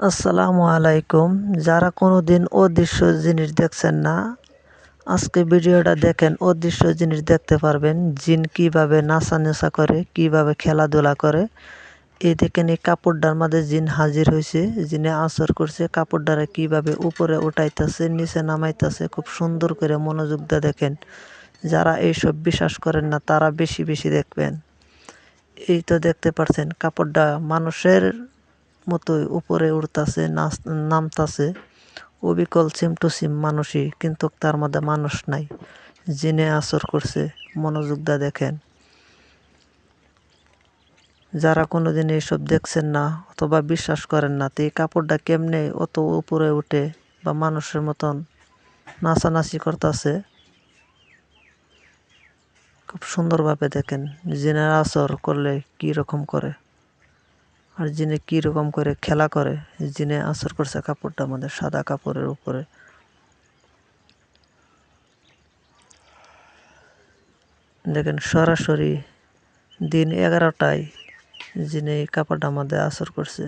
আসসালামু আলাইকুম। যারা কোনোদিন অদৃশ্য জিনিস দেখছেন না, আজকে ভিডিওটা দেখেন, অদৃশ্য জিনিস দেখতে পারবেন। জিন কিভাবে নাচানেচা করে, কিভাবে খেলাধুলা করে। এই দেখেন, এই কাপড়টার মাঝে জিন হাজির হয়েছে, জিনে আসর করছে, কাপড়টারে কিভাবে উপরে উঠাইতেছে, নিচে নামাইতেছে, খুব সুন্দর করে মনোযোগ দিয়ে দেখেন। যারা এইসব বিশ্বাস করেন না তারা বেশি বেশি দেখবেন। এই তো দেখতে পাচ্ছেন, কাপড়টা মানুষের মতোই উপরে উঠতাছে, নামতাছে, অবিকল সিম টু সিম মানুষই, কিন্তু তার মধ্যে মানুষ নাই। জিনে আসর করছে, মনোযোগ দিয়ে দেখেন। যারা কোনোদিন এইসব দেখছেন না অথবা বিশ্বাস করেন না, তো এই কাপড়টা কেমনে অত উপরে উঠে বা মানুষের মতন নাচানাচি করতেছে, খুব সুন্দরভাবে দেখেন। জিনের আসর করলে কি রকম করে, আর জিনে কি রকম করে খেলা করে। জিনে আসর করছে কাপড়টা আমাদের সাদা কাপড়ের উপরে। দেখেন, সরাসরি দিন 11টায় জিনে এই কাপড়টা আমাদের আসর করছে।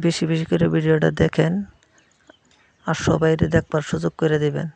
বেশি বেশি করে ভিডিওটা দেখেন আর সবাইকে দেখবার সুযোগ করে দিবেন।